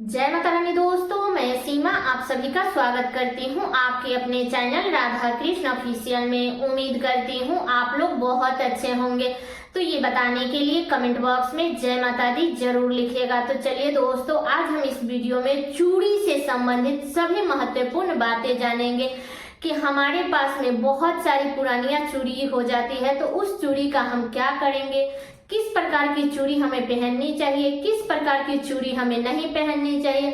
जय माता रानी दोस्तों, मैं सीमा आप सभी का स्वागत करती हूँ आपके अपने चैनल राधा कृष्ण ऑफिशियल में। उम्मीद करती हूँ आप लोग बहुत अच्छे होंगे। तो ये बताने के लिए कमेंट बॉक्स में जय माता दी जरूर लिखिएगा। तो चलिए दोस्तों, आज हम इस वीडियो में चूड़ी से संबंधित सभी महत्वपूर्ण बातें जानेंगे कि हमारे पास में बहुत सारी पुरानियां चूड़ी हो जाती है, तो उस चूड़ी का हम क्या करेंगे, किस प्रकार की चूड़ी हमें पहननी चाहिए, किस प्रकार की चूड़ी हमें नहीं पहननी चाहिए,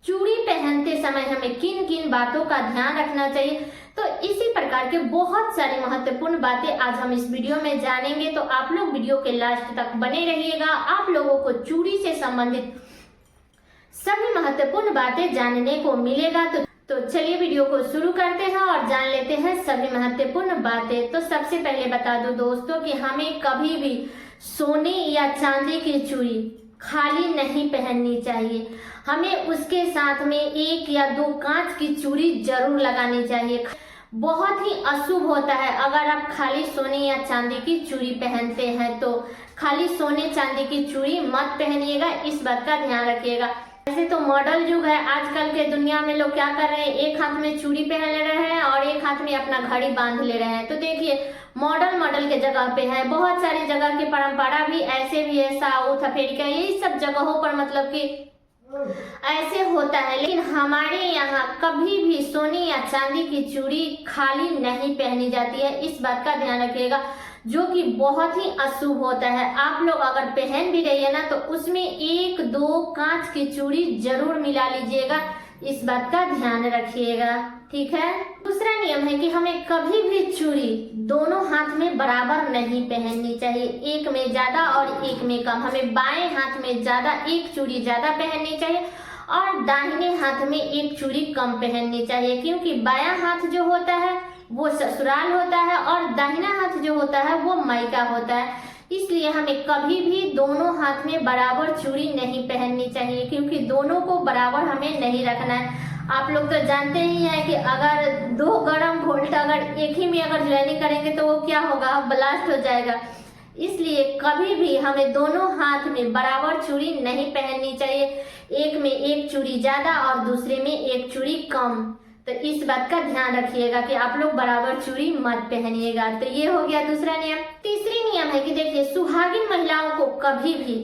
चूड़ी पहनते समय हमें किन किन बातों का ध्यान रखना चाहिए। तो इसी प्रकार के बहुत सारी महत्वपूर्ण बातें आज हम इस वीडियो में जानेंगे। तो आप लोग वीडियो के लास्ट तक बने रहिएगा। आप लोगों को चूड़ी से संबंधित सभी महत्वपूर्ण बातें जानने को मिलेगा। तो चलिए वीडियो को शुरू करते हैं और जान लेते हैं सभी महत्वपूर्ण बातें। तो सबसे पहले बता दूं दोस्तों कि हमें कभी भी सोने या चांदी की चूड़ी खाली नहीं पहननी चाहिए। हमें उसके साथ में एक या दो कांच की चूड़ी जरूर लगानी चाहिए। बहुत ही अशुभ होता है अगर आप खाली सोने या चांदी की चूड़ी पहनते हैं। तो खाली सोने चांदी की चूड़ी मत पहनिएगा, इस बात का ध्यान रखिएगा। ऐसे तो मॉडल युग है, आजकल के दुनिया में लोग क्या कर रहे हैं, एक हाथ में चूड़ी पहन ले रहे हैं और एक हाथ में अपना घड़ी बांध ले रहे हैं। तो देखिए, मॉडल के जगह पे है। बहुत सारी जगह की परंपरा भी ऐसे भी है, साउथ अफ्रीका यही सब जगहों पर मतलब कि ऐसे होता है। लेकिन हमारे यहाँ कभी भी सोने या चांदी की चूड़ी खाली नहीं पहनी जाती है, इस बात का ध्यान रखिएगा, जो कि बहुत ही अशुभ होता है। आप लोग अगर पहन भी रही है ना, तो उसमें एक दो कांच की चूड़ी जरूर मिला लीजिएगा, इस बात का ध्यान रखिएगा, ठीक है। दूसरा नियम है कि हमें कभी भी चूड़ी दोनों हाथ में बराबर नहीं पहननी चाहिए, एक में ज्यादा और एक में कम। हमें बाएं हाथ में ज्यादा एक चूड़ी ज्यादा पहननी चाहिए और दाहिने हाथ में एक चूड़ी कम पहननी चाहिए, क्योंकि बायां हाथ जो होता है वो ससुराल होता है और दाहिना हाथ जो होता है वो मायका होता है। इसलिए हमें कभी भी दोनों हाथ में बराबर चूड़ी नहीं पहननी चाहिए, क्योंकि दोनों को बराबर हमें नहीं रखना है। आप लोग तो जानते ही हैं कि अगर दो गर्म वोल्ट अगर एक ही में अगर ज्वाइनिंग करेंगे तो वो क्या होगा, ब्लास्ट हो जाएगा। इसलिए कभी भी हमें दोनों हाथ में बराबर चूड़ी नहीं पहननी चाहिए, एक में एक चूड़ी ज्यादा और दूसरे में एक चूड़ी कम। तो इस बात का ध्यान रखिएगा कि आप लोग बराबर चूड़ी मत पहनिएगा। तो ये हो गया दूसरा नियम। तीसरी नियम है कि देखिए, सुहागिन महिलाओं को कभी भी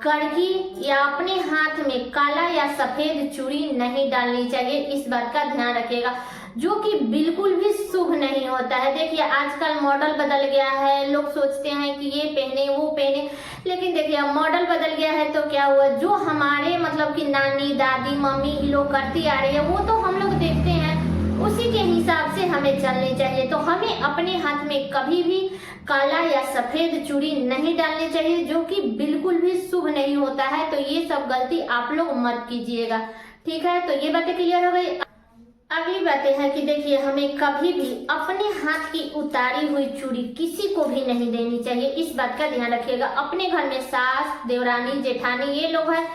कड़की या अपने हाथ में काला या सफेद चूड़ी नहीं डालनी चाहिए, इस बात का ध्यान रखिएगा, जो कि बिल्कुल भी शुभ नहीं होता है। देखिए, आजकल मॉडल बदल गया है, लोग सोचते हैं कि ये पहने वो पहने, लेकिन देखिए अब मॉडल बदल गया है तो क्या हुआ, जो हमारे मतलब कि नानी दादी मम्मी लोग करती आ रही है वो तो हम लोग देखते हैं, उसी के हिसाब से हमें चलनी चाहिए। तो हमें अपने हाथ में कभी भी काला या सफेद चूड़ी नहीं डालनी चाहिए, जो कि बिल्कुल भी शुभ नहीं होता है। तो ये सब गलती आप लोग मत कीजिएगा, ठीक है। तो ये बातें क्लियर हो गई। अगली बातें है कि देखिए, हमें कभी भी अपने हाथ की उतारी हुई चूड़ी किसी को भी नहीं देनी चाहिए, इस बात का ध्यान रखिएगा। अपने घर में सास देवरानी जेठानी ये लोग हैं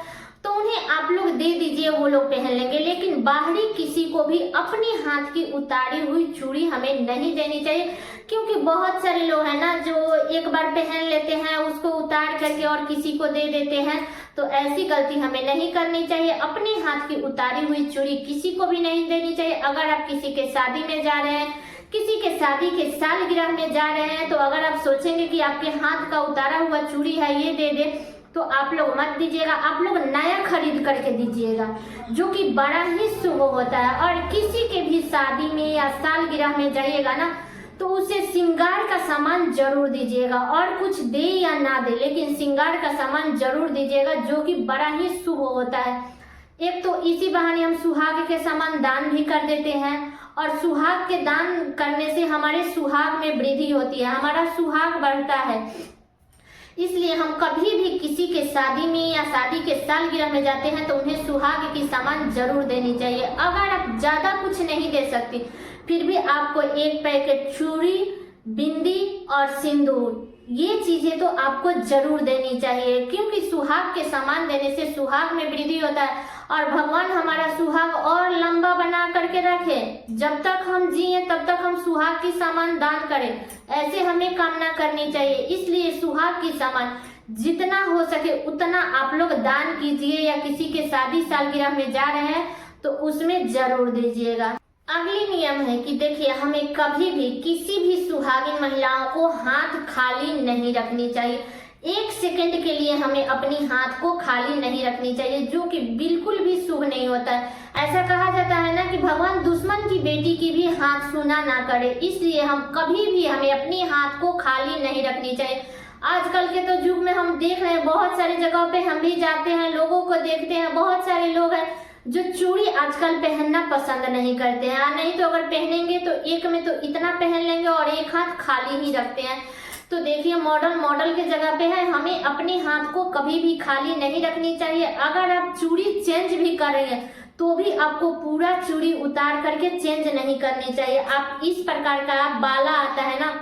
तो उन्हें आप लोग दे दीजिए, वो लोग पहन लेंगे, लेकिन बाहरी किसी को भी अपने हाथ की उतारी हुई चूड़ी हमें नहीं देनी चाहिए। क्योंकि बहुत सारे लोग हैं ना जो एक बार पहन लेते हैं, उसको उतार करके और किसी को दे देते हैं। तो ऐसी गलती हमें नहीं करनी चाहिए। अपने हाथ की उतारी हुई चूड़ी किसी को भी नहीं देनी चाहिए। अगर आप किसी के शादी में जा रहे हैं, किसी के शादी के सालगिरह में जा रहे हैं, तो अगर आप सोचेंगे कि आपके हाथ का उतारा हुआ चूड़ी है ये दे दे, तो आप लोग मत दीजिएगा, आप लोग नया खरीद करके दीजिएगा, जो कि बड़ा ही शुभ होता है। और किसी के भी शादी में या सालगिरह में जाइएगा ना, तो उसे श्रृंगार का सामान जरूर दीजिएगा, और कुछ दे या ना दे लेकिन श्रृंगार का सामान जरूर दीजिएगा, जो कि बड़ा ही शुभ होता है। एक तो इसी बहाने हम सुहाग के सामान दान भी कर देते हैं, और सुहाग के दान करने से हमारे सुहाग में वृद्धि होती है, हमारा सुहाग बढ़ता है। इसलिए हम कभी भी किसी के शादी में या शादी के सालगिरह में जाते हैं तो उन्हें सुहाग की सामान जरूर देनी चाहिए। अगर आप ज्यादा कुछ नहीं दे सकती, फिर भी आपको एक पैकेट चूड़ी, बिंदी और सिंदूर, ये चीजें तो आपको जरूर देनी चाहिए, क्योंकि सुहाग के सामान देने से सुहाग में वृद्धि होता है और भगवान हमारा सुहाग और लंबा बना करके रखे। जब तक हम जिए तब तक हम सुहाग की सामान दान करें, ऐसे हमें कामना करनी चाहिए। इसलिए सुहाग की सामान जितना हो सके उतना आप लोग दान कीजिए, या किसी के शादी सालगिरह में जा रहे हैं तो उसमें जरूर दीजिएगा। अगली नियम है कि देखिए, हमें कभी भी किसी भी सुहागिन महिलाओं को हाथ खाली नहीं रखनी चाहिए। 1 सेकंड के लिए हमें अपनी हाथ को खाली नहीं रखनी चाहिए, जो कि बिल्कुल भी शुभ नहीं होता है। ऐसा कहा जाता है ना कि भगवान दुश्मन की बेटी की भी हाथ सूना ना करे, इसलिए हम कभी भी हमें अपनी हाथ को खाली नहीं रखनी चाहिए। आजकल के तो युग में हम देख रहे हैं, बहुत सारी जगहों पे हम भी जाते हैं, लोगों को देखते हैं, बहुत सारे लोग हैं जो चूड़ी आजकल पहनना पसंद नहीं करते हैं, नहीं तो अगर पहनेंगे तो एक में तो इतना पहन लेंगे और एक हाथ खाली ही रखते हैं। तो देखिए, मॉडल के जगह पे है, हमें अपने हाथ को कभी भी खाली नहीं रखनी चाहिए। अगर आप चूड़ी चेंज भी कर रहे हैं तो भी आपको पूरा चूड़ी उतार करके चेंज नहीं करनी चाहिए। आप इस प्रकार का बाला आता है ना,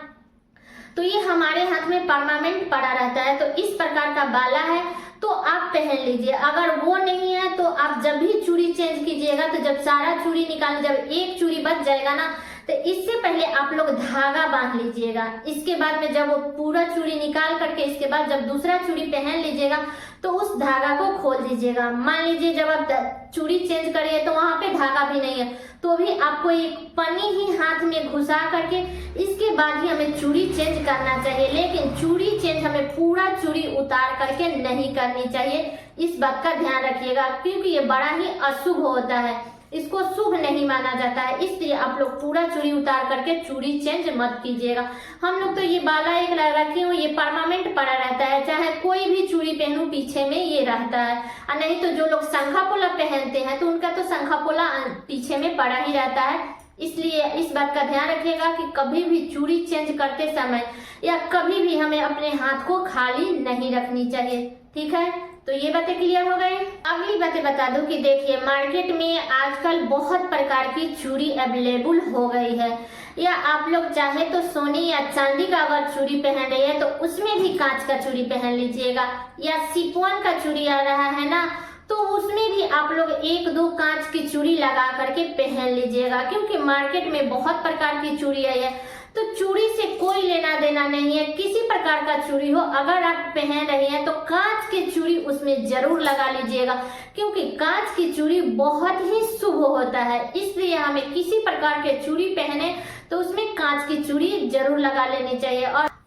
तो ये हमारे हाथ में परमानेंट पड़ा रहता है, तो इस प्रकार का बाला है तो आप पहन लीजिए। अगर वो नहीं है तो आप जब भी चूड़ी चेंज कीजिएगा, तो जब सारा चूड़ी निकाल, जब एक चूड़ी बच जाएगा ना, तो इससे पहले आप लोग धागा बांध लीजिएगा। इसके बाद में जब वो पूरा चूड़ी निकाल करके इसके बाद जब दूसरा चूड़ी पहन लीजिएगा तो उस धागा को खोल दीजिएगा। मान लीजिए जब आप चूड़ी चेंज करिए तो वहां पे धागा भी नहीं है, तो भी आपको एक पन्नी ही हाथ में घुसा करके इसके बाद ही हमें चूड़ी चेंज करना चाहिए। लेकिन चूड़ी चेंज हमें पूरा चूड़ी उतार करके नहीं करनी चाहिए, इस बात का ध्यान रखिएगा, क्योंकि ये बड़ा ही अशुभ होता है, इसको शुभ नहीं माना जाता है। इसलिए आप लोग पूरा चूड़ी उतार करके चूड़ी चेंज मत कीजिएगा। हम लोग तो ये बाला एक रखे हुए, ये परमानेंट पड़ा रहता है, चाहे कोई भी चूड़ी पहनूं पीछे में ये रहता है। और नहीं तो जो लोग शंखा पोला पहनते हैं तो उनका तो शंखा पोला पीछे में पड़ा ही रहता है। इसलिए इस बात का ध्यान रखिएगा कि कभी भी चूड़ी चेंज करते समय या कभी भी हमें अपने हाथ को खाली नहीं रखनी चाहिए। ठीक है, तो ये बातें क्लियर हो गई। अगली बातें बता दूं कि देखिए, मार्केट में आजकल बहुत प्रकार की चूड़ी अवेलेबल हो गई है, या आप लोग चाहे तो सोने या चांदी का अगर चूड़ी पहन रही है तो उसमें भी कांच का चूड़ी पहन लीजिएगा, या सिपवन का चूड़ी आ रहा है ना, तो उसमें भी आप लोग 1-2 कांच की चूड़ी लगा करके पहन लीजिएगा, क्योंकि मार्केट में बहुत प्रकार की चूड़ी आई है। तो चूड़ी से कोई लेना देना नहीं है, किसी प्रकार का चूड़ी हो, अगर आप पहन रही हैं तो कांच की चूड़ी उसमें जरूर लगा लीजिएगा, क्योंकि कांच की चूड़ी बहुत ही शुभ होता है। इसलिए हमें किसी प्रकार के चूड़ी पहने तो उसमें कांच की चूड़ी जरूर लगा लेनी चाहिए।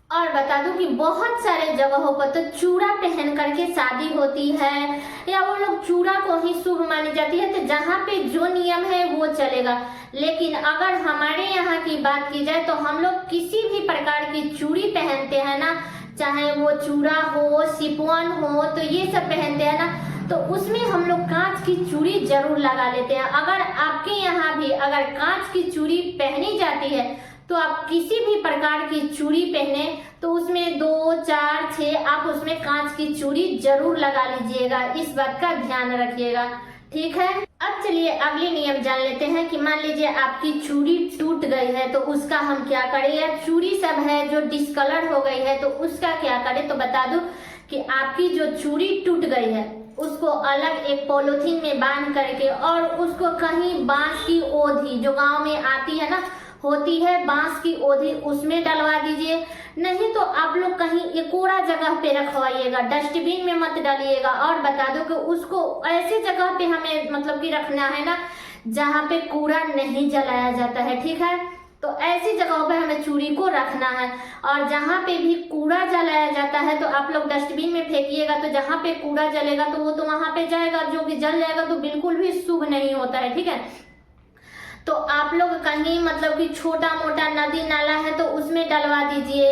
और बता दूं कि बहुत सारे जगहों पर तो चूड़ा पहन करके शादी होती है, या वो लोग चूड़ा को ही शुभ मानी जाती है, तो जहाँ पे जो नियम है वो चलेगा। लेकिन अगर हमारे यहाँ की बात की जाए तो हम लोग किसी भी प्रकार की चूड़ी पहनते हैं ना, चाहे वो चूड़ा हो, सिपवन हो, तो ये सब पहनते हैं ना, तो उसमें हम लोग कांच की चूड़ी जरूर लगा लेते हैं। अगर आपके यहाँ भी अगर कांच की चूड़ी पहनी जाती है तो आप किसी भी प्रकार की चूड़ी पहने तो उसमें 2, 4, 6 आप उसमें कांच की चूड़ी जरूर लगा लीजिएगा, इस बात का ध्यान रखिएगा। ठीक है, अब चलिए अगले नियम जान लेते हैं कि मान लीजिए आपकी चूड़ी टूट गई है तो उसका हम क्या करें, या चूड़ी सब है जो डिस्कलर हो गई है तो उसका क्या करें। तो बता दूं कि आपकी जो चूड़ी टूट गई है उसको अलग एक पॉलिथीन में बांध करके और उसको कहीं बांस की ओधी जो गांव में आती है ना, होती है बांस की ओधी, उसमें डलवा दीजिए। नहीं तो आप लोग कहीं एक कूड़ा जगह पे रखवाइएगा, डस्टबिन में मत डालिएगा। और बता दो कि उसको ऐसे जगह पे हमें मतलब कि रखना है ना जहाँ पे कूड़ा नहीं जलाया जाता है। ठीक है, तो ऐसी जगहों पे हमें चूड़ी को रखना है। और जहाँ पे भी कूड़ा जलाया जाता है तो आप लोग डस्टबिन में फेंकिएगा, तो जहाँ पे कूड़ा जलेगा तो वो तो वहां पे जाएगा, जो कि जल जाएगा तो बिल्कुल भी शुभ नहीं होता है। ठीक है, तो आप लोग कहीं मतलब कि छोटा मोटा नदी नाला है तो उसमें डलवा दीजिए,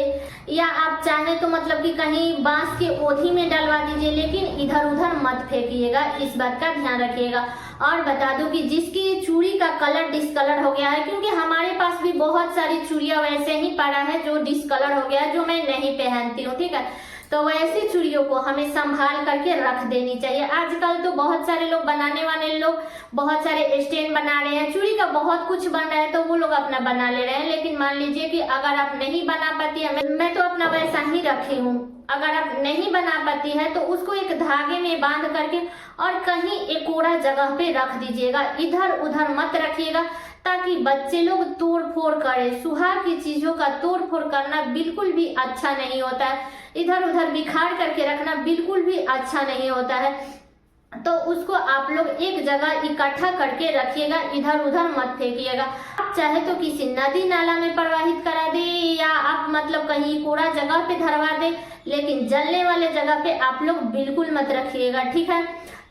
या आप चाहे तो मतलब कि कहीं बांस की ओधी में डलवा दीजिए, लेकिन इधर उधर मत फेंकिएगा, इस बात का ध्यान रखिएगा। और बता दूं कि जिसकी चूड़ी का कलर डिस्कलर हो गया है, क्योंकि हमारे पास भी बहुत सारी चूड़ियां वैसे ही पड़ा है जो डिस्कलर हो गया है, जो मैं नहीं पहनती हूँ। ठीक है, तो वैसी चूड़ियों को हमें संभाल करके रख देनी चाहिए। आजकल तो बहुत सारे लोग बनाने वाले लोग बहुत सारे स्टैंड बना रहे हैं, चूड़ी का बहुत कुछ बन रहा है तो वो लोग अपना बना ले रहे हैं। लेकिन मान लीजिए कि अगर आप नहीं बना पाती है, मैं तो अपना वैसा ही रखी हूँ, अगर आप नहीं बना पाती है तो उसको एक धागे में बांध करके और कहीं एक कूड़ा जगह पे रख दीजिएगा, इधर उधर मत रखिएगा, ताकि बच्चे लोग तोड़ फोड़ करें। सुहाग की चीजों का तोड़ फोड़ करना बिल्कुल भी अच्छा नहीं होता है, इधर उधर बिखार करके रखना बिल्कुल भी अच्छा नहीं होता है। तो उसको आप लोग एक जगह इकट्ठा करके रखिएगा, इधर उधर मत फेंकिएगा। आप चाहे तो किसी नदी नाला में प्रवाहित करा दे या आप मतलब कहीं कूड़ा जगह पे धरवा दे, लेकिन जलने वाले जगह पे आप लोग बिल्कुल मत रखिएगा, ठीक है।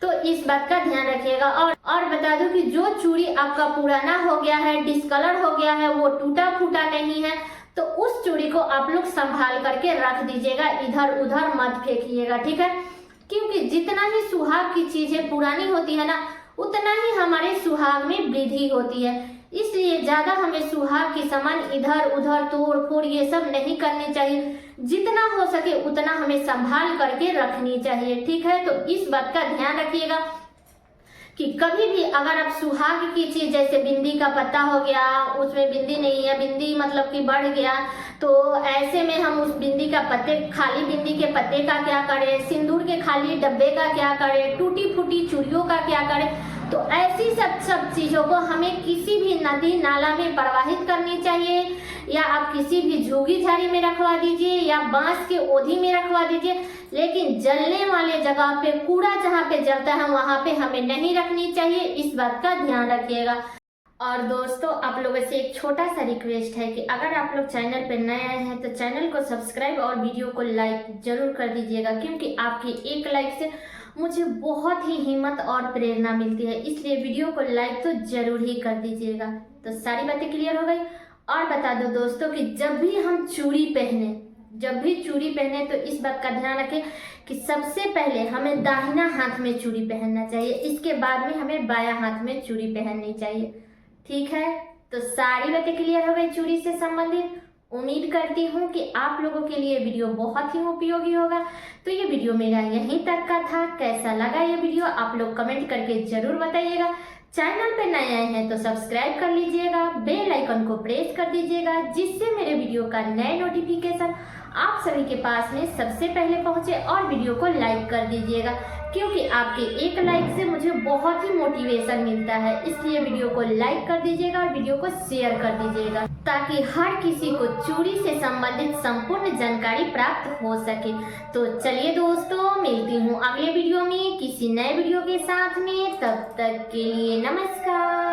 तो इस बात का ध्यान रखिएगा। और बता दूं कि जो चूड़ी आपका पुराना हो गया है, डिस्कलर हो गया है, वो टूटा फूटा नहीं है, तो उस चूड़ी को आप लोग संभाल करके रख दीजिएगा, इधर उधर मत फेंकिएगा, ठीक है। क्योंकि जितना ही सुहाग की चीजें पुरानी होती है ना, उतना ही हमारे सुहाग में वृद्धि होती है। इसलिए ज्यादा हमें सुहाग की सामान इधर उधर तोड़ फोड़ ये सब नहीं करनी चाहिए। जितना हो सके उतना हमें संभाल करके रखनी चाहिए, ठीक है। तो इस बात का ध्यान रखिएगा कि कभी भी अगर आप सुहाग की चीज जैसे बिंदी का पत्ता हो गया, उसमें बिंदी नहीं है, बिंदी मतलब कि बढ़ गया, तो ऐसे में हम उस बिंदी का पत्ते, खाली बिंदी के पत्ते का क्या करें, सिंदूर के खाली डब्बे का क्या करें, टूटी फूटी चूड़ियों का क्या करें। तो ऐसी सब चीजों को हमें किसी भी नदी नाला में प्रवाहित करनी चाहिए, या आप किसी भी झूगी झाड़ी में रखवा दीजिए या बांस के ओधी में रखवा दीजिए, लेकिन जलने वाले जगह पे, कूड़ा जहाँ पे जलता है वहां पे हमें नहीं रखनी चाहिए। इस बात का ध्यान रखिएगा। और दोस्तों, आप लोगों से एक छोटा सा रिक्वेस्ट है कि अगर आप लोग चैनल पर नए आए हैं तो चैनल को सब्सक्राइब और वीडियो को लाइक जरूर कर दीजिएगा, क्योंकि आपकी एक लाइक से मुझे बहुत ही हिम्मत और प्रेरणा मिलती है। इसलिए वीडियो को लाइक तो जरूर ही कर दीजिएगा। तो सारी बातें क्लियर हो गई। और बता दो दोस्तों कि जब भी हम चूड़ी पहने तो इस बात का ध्यान रखें कि सबसे पहले हमें दाहिना हाथ में चूड़ी पहनना चाहिए, इसके बाद में हमें बायां हाथ में चूड़ी पहननी चाहिए, ठीक है। तो सारी बातें क्लियर हो गई चूड़ी से संबंधित। उम्मीद करती हूँ कि आप लोगों के लिए वीडियो बहुत ही उपयोगी होगा। तो ये वीडियो मेरा यहीं तक का था। कैसा लगा ये वीडियो आप लोग कमेंट करके जरूर बताइएगा। चैनल पे नए आए हैं तो सब्सक्राइब कर लीजिएगा, बेल आइकन को प्रेस कर दीजिएगा, जिससे मेरे वीडियो का नए नोटिफिकेशन आप सभी के पास में सबसे पहले पहुंचे। और वीडियो को लाइक कर दीजिएगा, क्योंकि आपके एक लाइक से मुझे बहुत ही मोटिवेशन मिलता है। इसलिए वीडियो को लाइक कर दीजिएगा और वीडियो को शेयर कर दीजिएगा, ताकि हर किसी को चूड़ी से संबंधित संपूर्ण जानकारी प्राप्त हो सके। तो चलिए दोस्तों, मिलती हूँ अगले वीडियो में किसी नए वीडियो के साथ में। तब तक के लिए नमस्कार।